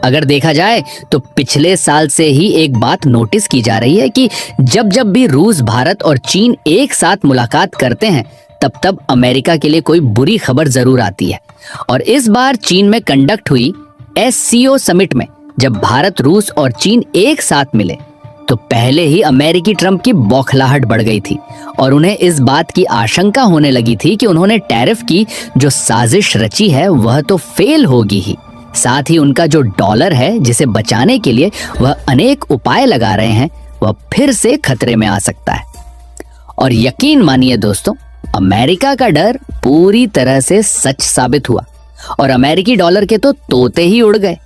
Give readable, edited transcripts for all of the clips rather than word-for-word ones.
अगर देखा जाए तो पिछले साल से ही एक बात नोटिस की जा रही है कि जब जब भी रूस, भारत और चीन एक साथ मुलाकात करते हैं तब तब अमेरिका के लिए कोई बुरी खबर जरूर आती है। और इस बार चीन में कंडक्ट हुई SCO समिट में जब भारत, रूस और चीन एक साथ मिले तो पहले ही अमेरिकी ट्रंप की बौखलाहट बढ़ गई थी और उन्हें इस बात की आशंका होने लगी थी कि उन्होंने टैरिफ की जो साजिश रची है वह तो फेल होगी ही, साथ ही उनका जो डॉलर है जिसे बचाने के लिए वह अनेक उपाय लगा रहे हैं वह फिर से खतरे में आ सकता है। और यकीन मानिए दोस्तों, अमेरिका का डर पूरी तरह से सच साबित हुआ और अमेरिकी डॉलर के तो तोते ही उड़ गए,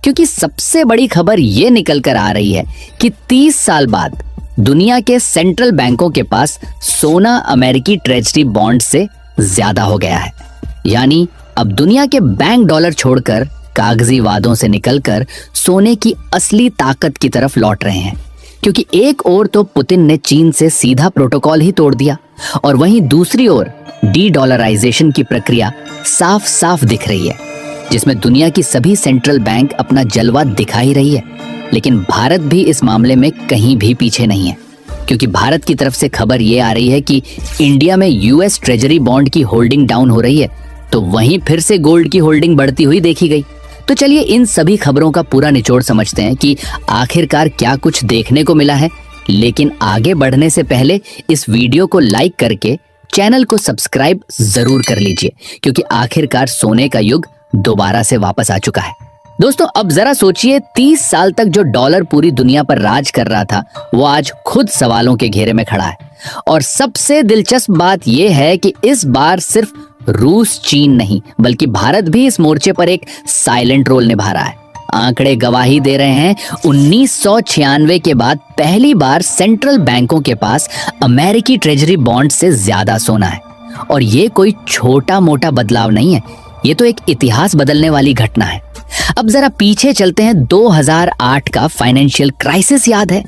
क्योंकि सबसे बड़ी खबर ये निकल कर आ रही है कि 30 साल बाद दुनिया के सेंट्रल बैंकों के पास सोना अमेरिकी ट्रेजरी बॉन्ड से ज्यादा हो गया है। यानी अब दुनिया के बैंक डॉलर छोड़कर कागजी वादों से निकलकर सोने की असली ताकत की तरफ लौट रहे हैं, क्योंकि एक ओर तो पुतिन ने चीन से सीधा प्रोटोकॉल ही तोड़ दिया और वहीं दूसरी ओर डी-डॉलराइजेशन की प्रक्रिया साफ साफ दिख रही है, जिसमें दुनिया की सभी सेंट्रल बैंक अपना जलवा दिखा ही रही है। लेकिन भारत भी इस मामले में कहीं भी पीछे नहीं है, क्योंकि भारत की तरफ से खबर ये आ रही है कि इंडिया में US ट्रेजरी बॉन्ड की होल्डिंग डाउन हो रही है, तो वहीं फिर से गोल्ड की होल्डिंग बढ़ती हुई देखी गई। तो चलिए इन सभी खबरों का पूरा निचोड़ समझते हैं कि आखिरकार क्या कुछ देखने को मिला है। लेकिन आगे बढ़ने से पहले इस वीडियो को लाइक करके चैनल को सब्सक्राइब जरूर कर लीजिए, क्योंकि आखिरकार सोने का युग दोबारा से वापस आ चुका है। दोस्तों अब जरा सोचिए, 30 साल तक जो डॉलर पूरी दुनिया पर राज कर रहा था वो आज खुद सवालों के घेरे में खड़ा है। और सबसे दिलचस्प बात यह है कि इस बार सिर्फ रूस, चीन नहीं बल्कि भारत भी इस मोर्चे पर एक साइलेंट रोल निभा रहा है। आंकड़े गवाही दे रहे हैं 1996 के बाद पहली बार सेंट्रल बैंकों के पास अमेरिकी ट्रेजरी बॉन्ड से ज्यादा सोना है। और ये कोई छोटा मोटा बदलाव नहीं है, ये तो एक इतिहास बदलने वाली घटना है। अब जरा पीछे चलते हैं। 2008 का फाइनेंशियल क्राइसिस याद है?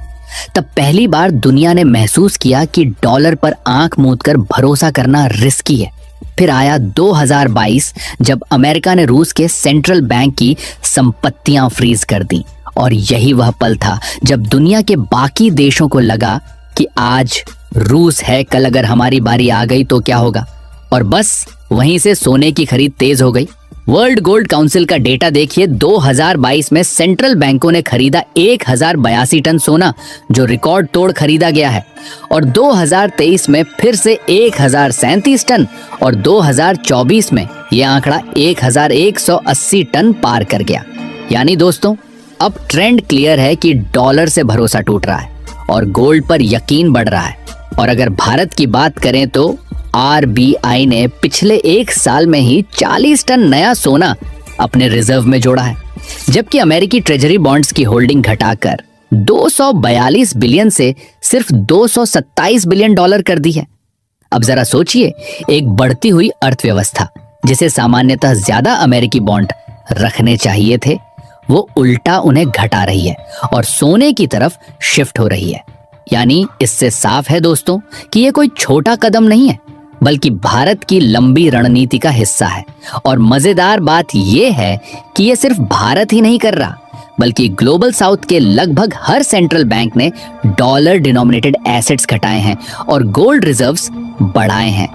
तब पहली बार दुनिया ने महसूस किया कि डॉलर पर आंख मूंद कर भरोसा करना रिस्की है। फिर आया 2022 जब अमेरिका ने रूस के सेंट्रल बैंक की संपत्तियां फ्रीज कर दी, और यही वह पल था जब दुनिया के बाकी देशों को लगा कि आज रूस है, कल अगर हमारी बारी आ गई तो क्या होगा। और बस वहीं से सोने की खरीद तेज हो गई। वर्ल्ड गोल्ड काउंसिल का डेटा देखिए, 2022 में सेंट्रल बैंकों ने खरीदा 1082 टन सोना, जो रिकॉर्ड तोड़ खरीदा गया है। और 2023 में फिर से 1037 टन और 2024 में यह आंकड़ा 1180 टन पार कर गया। यानी दोस्तों अब ट्रेंड क्लियर है कि डॉलर से भरोसा टूट रहा है और गोल्ड पर यकीन बढ़ रहा है। और अगर भारत की बात करें तो RBI ने पिछले एक साल में ही 40 टन नया सोना अपने रिजर्व में जोड़ा है, जबकि अमेरिकी ट्रेजरी बॉन्ड्स की होल्डिंग घटाकर 242 बिलियन से सिर्फ 227 बिलियन डॉलर कर दी है। अब जरा सोचिए, एक बढ़ती हुई अर्थव्यवस्था जिसे सामान्यतः ज्यादा अमेरिकी बॉन्ड रखने चाहिए थे, वो उल्टा उन्हें घटा रही है और सोने की तरफ शिफ्ट हो रही है। यानी इससे साफ है दोस्तों कि ये कोई छोटा कदम नहीं है, बल्कि भारत की लंबी रणनीति का हिस्सा है। और मजेदार बात यह है कि यह सिर्फ भारत ही नहीं कर रहा, बल्कि ग्लोबल साउथ के लगभग हर सेंट्रल बैंक ने डॉलर डिनोमिनेटेड एसेट्स घटाए हैं और गोल्ड रिजर्व्स बढ़ाए हैं।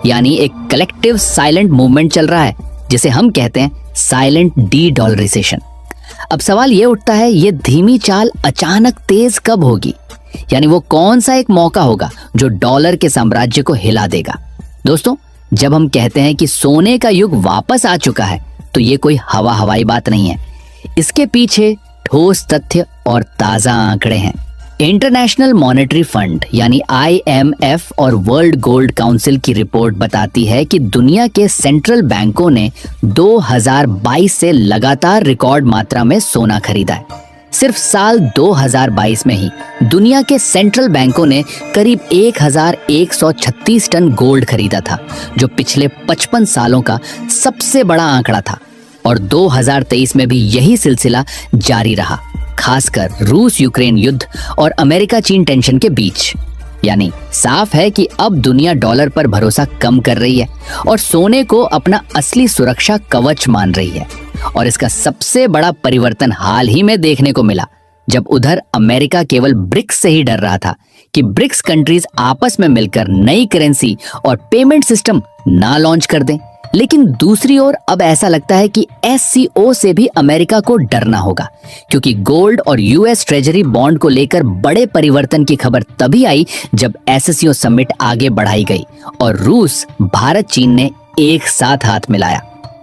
यानी एक कलेक्टिव साइलेंट मूवमेंट चल रहा है, जिसे हम कहते हैं साइलेंट डी-डॉलराइजेशन। अब सवाल ये उठता है, ये धीमी चाल अचानक तेज कब होगी? यानी वो कौन सा एक मौका होगा जो डॉलर के साम्राज्य को हिला देगा? दोस्तों जब हम कहते हैं कि सोने का युग वापस आ चुका है, तो ये कोई हवाई बात नहीं है। इसके पीछे ठोस तथ्य और ताजा आंकड़े हैं। इंटरनेशनल मॉनेटरी फंड यानी IMF और वर्ल्ड गोल्ड काउंसिल की रिपोर्ट बताती है कि दुनिया के सेंट्रल बैंकों ने 2022 से लगातार रिकॉर्ड मात्रा में सोना खरीदा है। सिर्फ साल 2022 में ही दुनिया के सेंट्रल बैंकों ने करीब 1136 टन गोल्ड खरीदा था, जो पिछले 55 सालों का सबसे बड़ा आंकड़ा था। और 2023 में भी यही सिलसिला जारी रहा, खासकर रूस यूक्रेन युद्ध और अमेरिका चीन टेंशन के बीच। यानी साफ है कि अब दुनिया डॉलर पर भरोसा कम कर रही है और सोने को अपना असली सुरक्षा कवच मान रही है। और इसका सबसे बड़ा परिवर्तन हाल ही में देखने को मिला, जब उधर अमेरिका केवल ब्रिक्स से ही डर रहा था कि ब्रिक्स कंट्रीज आपस में मिलकर नई करेंसी और पेमेंट सिस्टम ना लॉन्च कर दें। लेकिन दूसरी ओर अब ऐसा लगता है कि SCO से भी अमेरिका को डरना होगा, क्योंकि गोल्ड और US ट्रेजरी बॉन्ड को लेकर बड़े परिवर्तन की खबर तभी आई जब SCO समिट आगे बढ़ाई गई और रूस, भारत, चीन ने एक साथ हाथ मिलाया।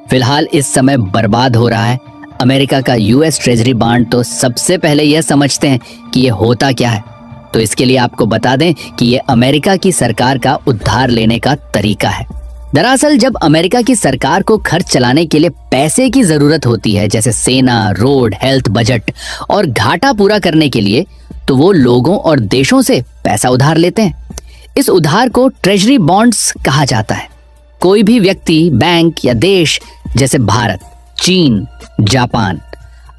फिलहाल इस समय बर्बाद हो रहा है। अमेरिका का US ट्रेजरी बॉन्ड तो सबसे पहले यह समझते हैं कि यह होता क्या है, तो इसके लिए आपको बता दें कि यह अमेरिका की सरकार का उद्धार लेने का तरीका है। दरअसल जब अमेरिका की सरकार को खर्च चलाने के लिए पैसे की जरूरत होती है, जैसे सेना, रोड, हेल्थ बजट और घाटा पूरा करने के लिए, तो वो लोगों और देशों से पैसा उधार लेते हैं। इस उधार को ट्रेजरी बॉन्ड्स कहा जाता है। कोई भी व्यक्ति, बैंक या देश जैसे भारत, चीन, जापान,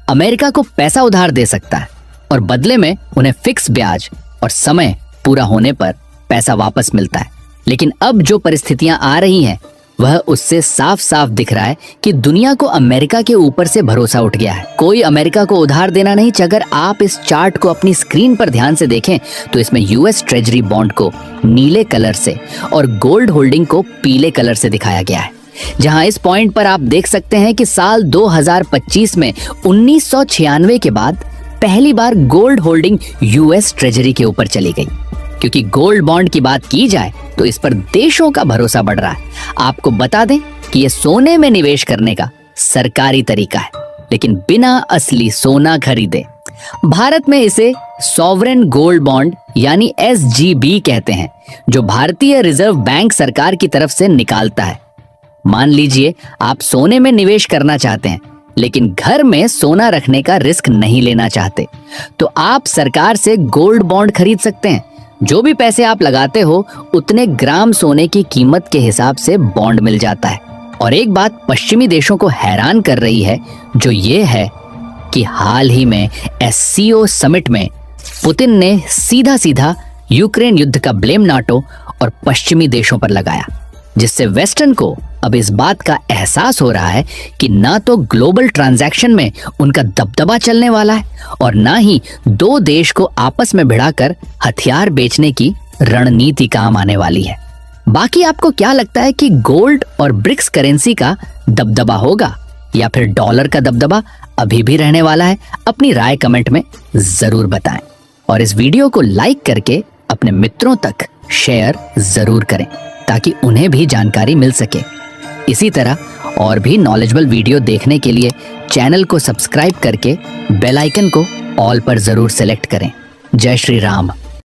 अमेरिका को पैसा उधार दे सकता है और बदले में उन्हें फिक्स ब्याज और समय पूरा होने पर पैसा वापस मिलता है। लेकिन अब जो परिस्थितियां आ रही हैं, वह उससे साफ साफ दिख रहा है कि दुनिया को अमेरिका के ऊपर से भरोसा उठ गया है। कोई अमेरिका को उधार देना नहीं। अगर आप इस चार्ट को अपनी स्क्रीन पर ध्यान से देखें तो इसमें US ट्रेजरी बॉन्ड को नीले कलर से और गोल्ड होल्डिंग को पीले कलर से दिखाया गया है। जहां इस पॉइंट पर आप देख सकते हैं कि साल 2025 में 1996 के बाद पहली बार गोल्ड होल्डिंग US ट्रेजरी के ऊपर चली गई। क्योंकि गोल्ड बॉन्ड की बात की जाए तो इस पर देशों का भरोसा बढ़ रहा है। आपको बता दें कि यह सोने में निवेश करने का सरकारी तरीका है, लेकिन बिना असली सोना खरीदे। भारत में इसे सॉवरेन गोल्ड बॉन्ड यानी SGB कहते हैं, जो भारतीय रिजर्व बैंक सरकार की तरफ से निकालता है। मान लीजिए आप सोने में निवेश करना चाहते हैं, लेकिन घर में सोना रखने का रिस्क नहीं लेना चाहते, तो आप सरकार से गोल्ड बॉन्ड खरीद सकते हैं। जो भी पैसे आप लगाते हो उतने ग्राम सोने की कीमत के हिसाब से बॉन्ड मिल जाता है। और एक बात पश्चिमी देशों को हैरान कर रही है, जो ये है कि हाल ही में SCO समिट में पुतिन ने सीधा सीधा यूक्रेन युद्ध का ब्लेम नाटो और पश्चिमी देशों पर लगाया, जिससे वेस्टर्न को अब इस बात का एहसास हो रहा है कि ना तो ग्लोबल ट्रांजैक्शन में उनका दबदबा चलने वाला है और ना ही दो देश को आपस में भिड़ाकर हथियार बेचने की रणनीति काम आने वाली है। बाकी आपको क्या लगता है कि गोल्ड और ब्रिक्स करेंसी का दबदबा होगा या फिर डॉलर का दबदबा अभी भी रहने वाला है? अपनी राय कमेंट में जरूर बताएं और इस वीडियो को लाइक करके अपने मित्रों तक शेयर जरूर करें ताकि उन्हें भी जानकारी मिल सके। इसी तरह और भी नॉलेजेबल वीडियो देखने के लिए चैनल को सब्सक्राइब करके बेल आइकन को ऑल पर जरूर सेलेक्ट करें। जय श्री राम।